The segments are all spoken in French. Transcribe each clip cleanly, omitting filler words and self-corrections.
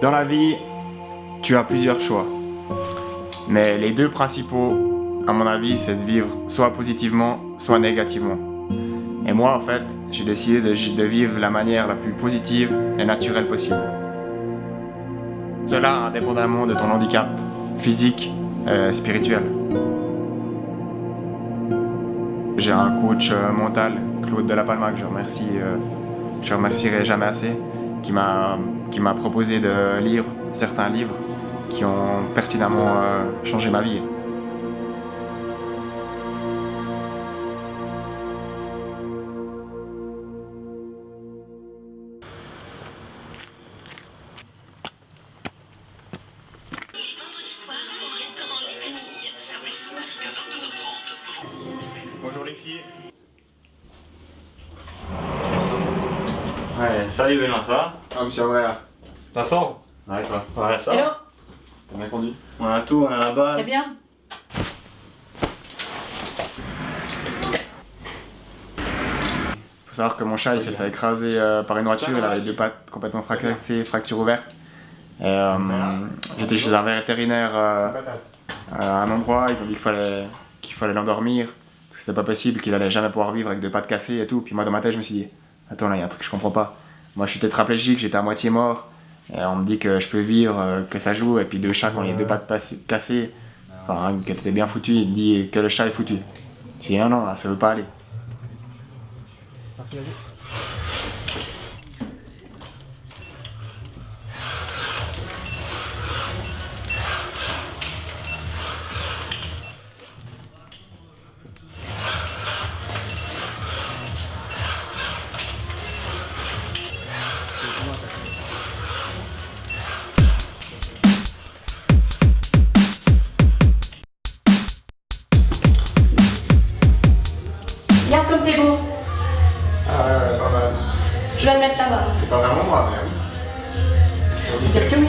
Dans la vie, tu as plusieurs choix. Mais les deux principaux, à mon avis, c'est de vivre soit positivement, soit négativement. Et moi, en fait, j'ai décidé de vivre de la manière la plus positive et naturelle possible. Cela indépendamment de ton handicap physique et spirituel. J'ai un coach mental, Claude de la Palma, que je remercierai jamais assez, qui m'a proposé de lire certains livres qui ont pertinemment changé ma vie. Bonjour les filles. Ouais, salut Benoît, ça va? Ah, monsieur Andrea. Pas fort? Ouais, toi. Ouais, ça va. Hello. T'as bien conduit? On a tout, on a la balle. Très bien. Faut savoir que mon chat il s'est fait écraser par une voiture, il avait les deux pattes complètement fracassées, fracture ouverte. Et j'étais chez un vétérinaire à un endroit, ils ont dit qu'il fallait l'endormir, parce que c'était pas possible, qu'il allait jamais pouvoir vivre avec deux pattes cassées et tout. Puis moi dans ma tête je me suis dit, attends là il y a un truc que je comprends pas. Moi je suis tétraplégique, j'étais à moitié mort, et on me dit que je peux vivre, que ça joue, et puis deux chats quand il y a deux pattes cassées, enfin que t'étais bien foutu, il me dit que le chat est foutu. J'ai dit non non, là, ça veut pas aller. Regarde comme t'es beau. Ah ouais, pas mal. Je vais le mettre là-bas. C'est pas vraiment moi, mais oui. Je vais dire que oui.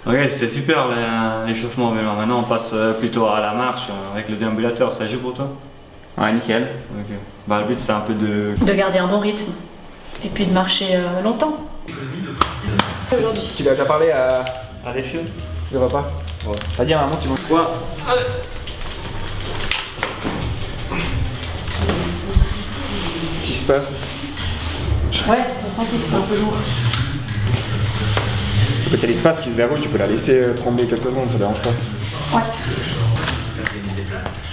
Ok, c'est super l'échauffement Benoît. Maintenant on passe plutôt à la marche avec le déambulateur, ça joue pour toi? Ouais, nickel. Ok. Bah le but c'est un peu de... De garder un bon rythme. Et puis de marcher longtemps. Aujourd'hui. Tu l'as déjà parlé à Allez, sûr? le repas? Ouais. T'as dit à maman que tu manges Quoi? Allez. Qu'est-ce qui se passe? Ouais, j'ai senti que c'était un peu lourd. Côté l'espace qui se verrouille, tu peux la laisser trembler quelques secondes, ça dérange pas. Ouais.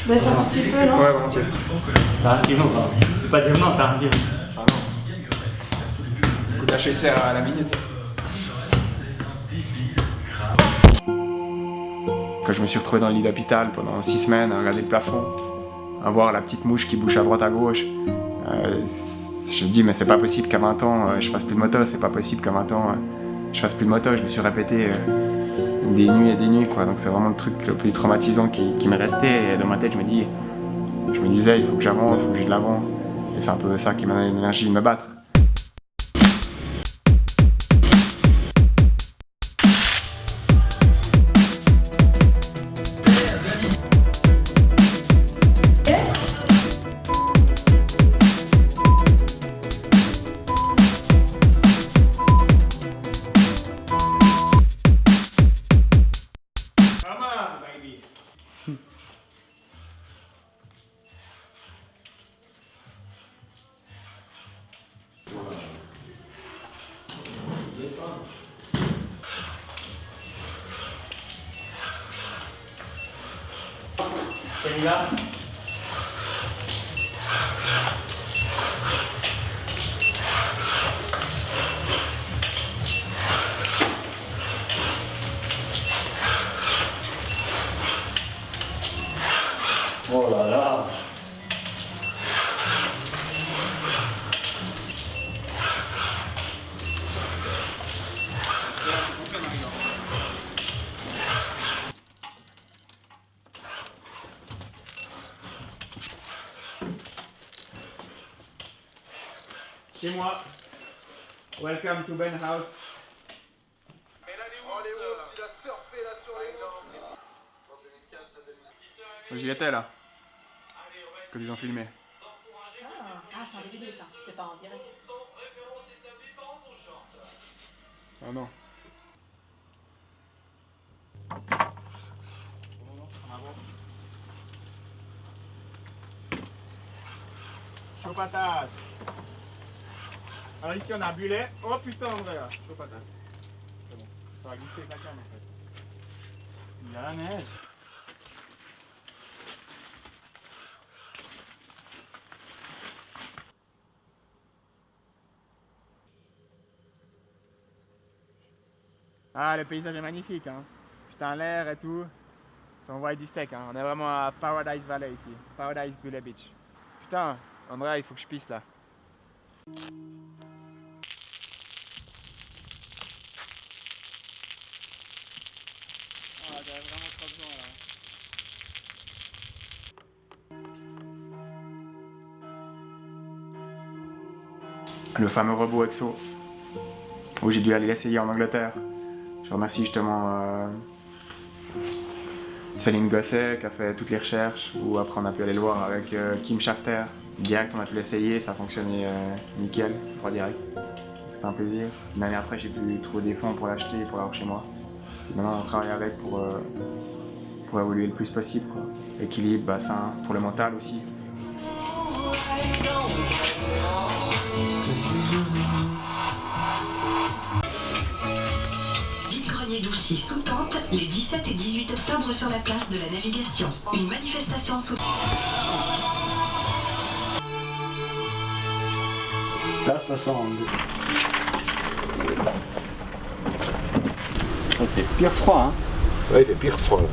Je baisse un tout petit peu, non? Ouais, volontiers. T'as un kilo quoi? Je peux pas dire non, t'as un kilo. Ah non. Coup d'HSR à la minute. Quand je me suis retrouvé dans le lit d'hôpital pendant 6 semaines à regarder le plafond, à voir la petite mouche qui bouge à droite à gauche, je me dis mais c'est pas possible qu'à 20 ans je fasse plus de moto, c'est pas possible qu'à 20 ans je fasse plus de moto. Je me suis répété des nuits et des nuits quoi, donc c'est vraiment le truc le plus traumatisant qui m'est resté. Et dans ma tête je me disais il faut que j'avance, il faut que j'aille de l'avant, et c'est un peu ça qui m'a donné l'énergie de me battre. Celui-là. Chez moi. Welcome to Ben House. Oh les whoops, il a surfé là sur les whoops. J'y étais là. Quand ils ont filmé. Ah, c'est un DVD ça, c'est pas en direct. Oh non. Chaud patate. Alors ici on a Bulet. Oh putain André là. Chaud patate. C'est bon. Ça va glisser avec la canne en fait. Il y a la neige. Ah, le paysage est magnifique, hein. Putain, l'air et tout. Ça envoie du steak, hein. On est vraiment à Paradise Valley ici. Paradise Bulle Beach. Putain, André, il faut que je pisse là. Ah, j'avais vraiment trop besoin là. Le fameux robot EXO, où j'ai dû aller l'essayer en Angleterre. Je remercie justement Céline Gosset qui a fait toutes les recherches, ou après on a pu aller le voir avec Kim Schafter. Direct on a pu l'essayer, ça a fonctionné nickel, droit direct. C'était un plaisir. Une année après j'ai pu trouver des fonds pour l'acheter et pour l'avoir chez moi. Et maintenant on travaille avec pour évoluer le plus possible, quoi. Équilibre, bassin, pour le mental aussi. Vide-grenier d'Ouchy sous tente les 17 et 18 octobre sur la place de la Navigation. Une manifestation sous C'est pire froid, hein. Ouais, il fait pire froid là.